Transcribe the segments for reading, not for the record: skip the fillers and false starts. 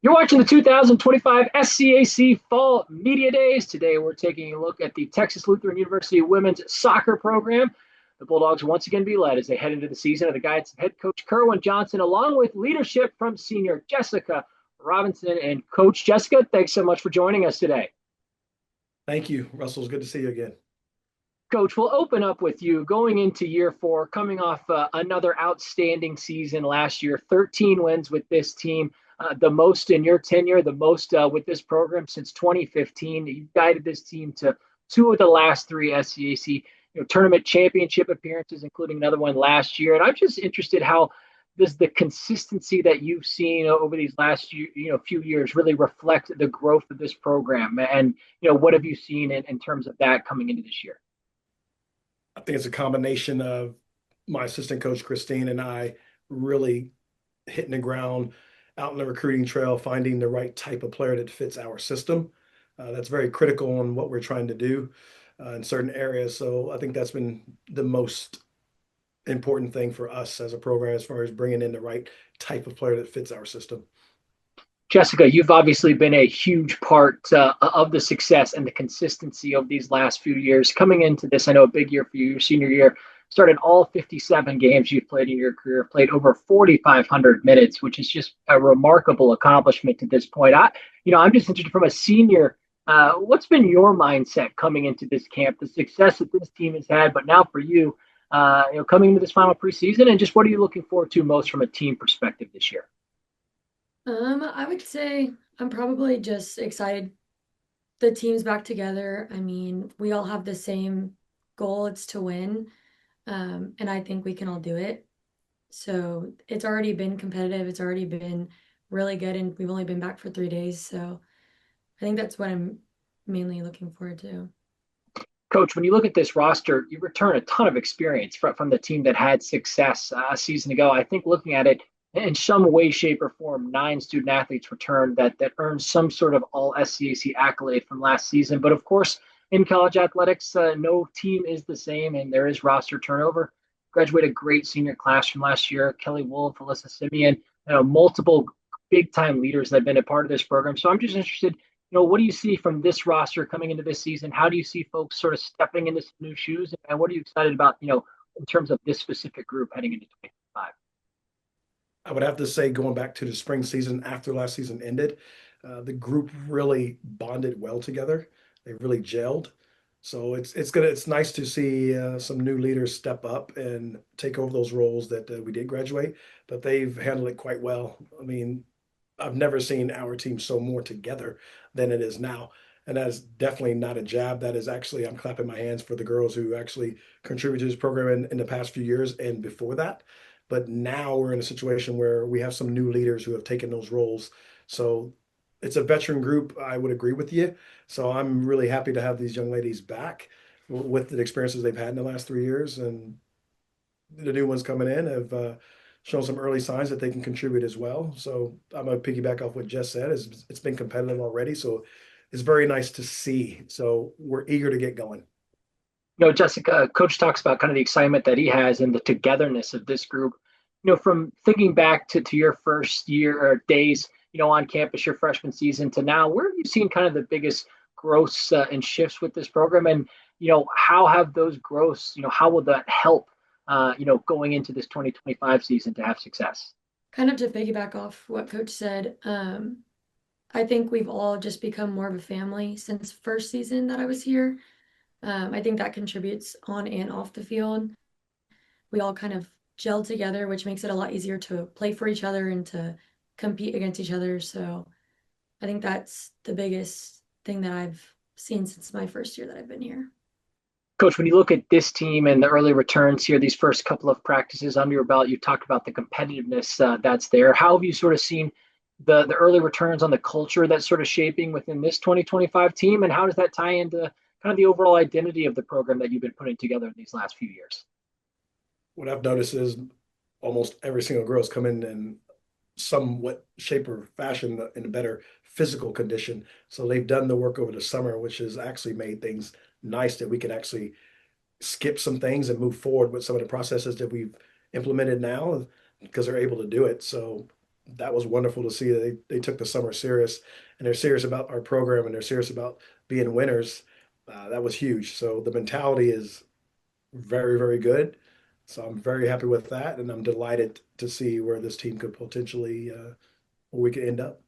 You're watching the 2025 SCAC Fall Media Days. Today, we're taking a look at the Texas Lutheran University women's soccer program. The Bulldogs once again be led as they head into the season of the guidance of head coach Kerwin Johnson, along with leadership from senior Jessica Robinson. And Coach Jessica, thanks so much for joining us today. Thank you, Russell. It's good to see you again. Coach, we'll open up with you going into year four, coming off another outstanding season last year, 13 wins with this team, the most in your tenure, the most with this program since 2015. You've guided this team to two of the last three SCAC tournament championship appearances, including another one last year. And I'm just interested how does the consistency that you've seen over these last few years really reflect the growth of this program? And what have you seen in terms of that coming into this year? I think it's a combination of my assistant coach, Christine, and I really hitting the ground out in the recruiting trail, finding the right type of player that fits our system. That's very critical on what we're trying to do in certain areas. So I think that's been the most important thing for us as a program as far as bringing in the right type of player that fits our system. Jessica, you've obviously been a huge part of the success and the consistency of these last few years. Coming into this, I know a big year for you, your senior year, started all 57 games you've played in your career, played over 4,500 minutes, which is just a remarkable accomplishment to this point. I'm just interested from a senior, what's been your mindset coming into this camp, the success that this team has had, but now for you, coming into this final preseason, and just what are you looking forward to most from a team perspective this year? I would say I'm probably just excited the team's back together. I mean, we all have the same goal, it's to win. And I think we can all do it. So it's already been competitive, it's already been really good, and we've only been back for 3 days. So I think that's what I'm mainly looking forward to. Coach, when you look at this roster, you return a ton of experience from the team that had success a season ago. I think looking at it in some way, shape, or form, 9 student athletes returned that earned some sort of all SCAC accolade from last season. But of course, in college athletics, no team is the same, and there is roster turnover. Graduated a great senior class from last year. Kelly Wolf, Alyssa Simeon, multiple big time leaders that have been a part of this program. So I'm just interested, what do you see from this roster coming into this season? How do you see folks sort of stepping into some new shoes? And what are you excited about, in terms of this specific group heading into 2025? I would have to say, going back to the spring season after last season ended, the group really bonded well together. They really gelled. So it's nice to see some new leaders step up and take over those roles that we did graduate, but they've handled it quite well. I mean, I've never seen our team so more together than it is now. And that is definitely not a jab. That is actually, I'm clapping my hands for the girls who actually contributed to this program in the past few years and before that. But now we're in a situation where we have some new leaders who have taken those roles. So it's a veteran group. I would agree with you. So I'm really happy to have these young ladies back with the experiences they've had in the last 3 years. And the new ones coming in have shown some early signs that they can contribute as well. So I'm going to piggyback off what Jess said. It's been competitive already. So it's very nice to see. So we're eager to get going. Jessica, Coach talks about kind of the excitement that he has and the togetherness of this group. From thinking back to your first year or days, on campus, your freshman season to now, where have you seen kind of the biggest growths and shifts with this program? And, how have those growths, how will that help, going into this 2025 season to have success? Kind of to piggyback off what Coach said, I think we've all just become more of a family since first season that I was here. I think that contributes on and off the field. We all kind of gel together, which makes it a lot easier to play for each other and to compete against each other. So I think that's the biggest thing that I've seen since my first year that I've been here. Coach, when you look at this team and the early returns here, these first couple of practices under your belt, you talked about the competitiveness that's there. How have you sort of seen the early returns on the culture that's sort of shaping within this 2025 team? And how does that tie into kind of the overall identity of the program that you've been putting together in these last few years? What I've noticed is almost every single girl's come in somewhat shape or fashion in a better physical condition. So they've done the work over the summer, which has actually made things nice that we can actually skip some things and move forward with some of the processes that we've implemented now because they're able to do it. So that was wonderful to see that they took the summer serious, and they're serious about our program, and they're serious about being winners. That was huge. So the mentality is very, very good. So I'm very happy with that, and I'm delighted to see where this team could potentially where we could end up.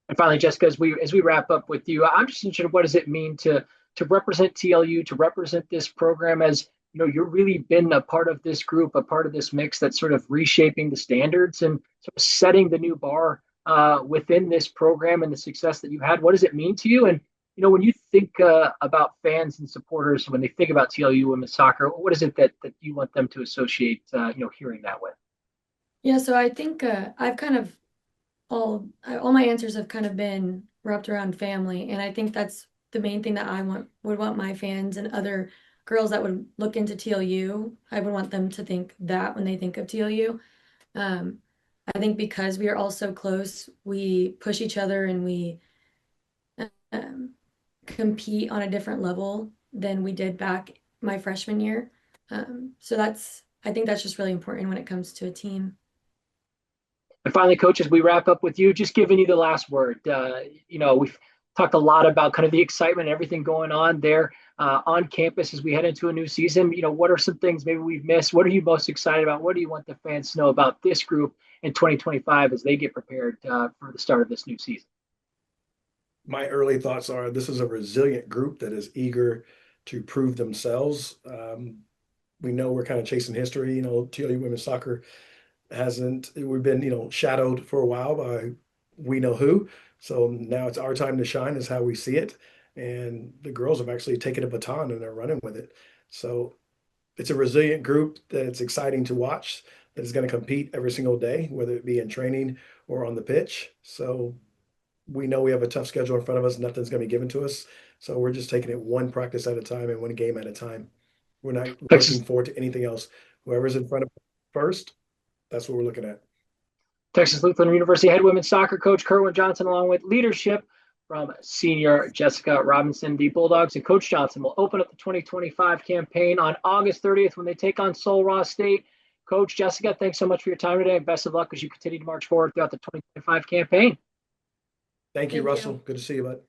And finally, Jessica, as we wrap up with you, I'm just interested, what does it mean to represent TLU, to represent this program, as you know, you've really been a part of this group, a part of this mix that's sort of reshaping the standards and sort of setting the new bar within this program and the success that you had. What does it mean to you? And you know, when you think about fans and supporters, when they think about TLU women's soccer, what is it that you want them to associate, hearing that with? Yeah, so I think I've kind of all my answers have kind of been wrapped around family, and I think that's the main thing that I would want my fans and other girls that would look into TLU. I would want them to think that when they think of TLU. Um, I think because we are all so close, we push each other and we um, compete on a different level than we did back my freshman year. So I think that's just really important when it comes to a team. And finally, coach, as we wrap up with you, just giving you the last word. We've talked a lot about kind of the excitement and everything going on there on campus as we head into a new season. You know, what are some things maybe we've missed? What are you most excited about? What do you want the fans to know about this group in 2025 as they get prepared for the start of this new season? My early thoughts are this is a resilient group that is eager to prove themselves. We know we're kind of chasing history. You know, TLU women's soccer hasn't, we've been, shadowed for a while by we know who. So now it's our time to shine, is how we see it. And the girls have actually taken a baton and they're running with it. So it's a resilient group that it's exciting to watch, that is going to compete every single day, whether it be in training or on the pitch. So we know we have a tough schedule in front of us. Nothing's going to be given to us. So we're just taking it one practice at a time and one game at a time. We're not Texas looking forward to anything else. Whoever's in front of us first, that's what we're looking at. Texas Lutheran University head women's soccer coach Kerwin Johnson, along with leadership from senior Jessica Robinson. The Bulldogs and Coach Johnson will open up the 2025 campaign on August 30th when they take on Sul Ross State. Coach Jessica, thanks so much for your time today. Best of luck as you continue to march forward throughout the 2025 campaign. Thank you, Thank Russell. you. Good to see you, bud.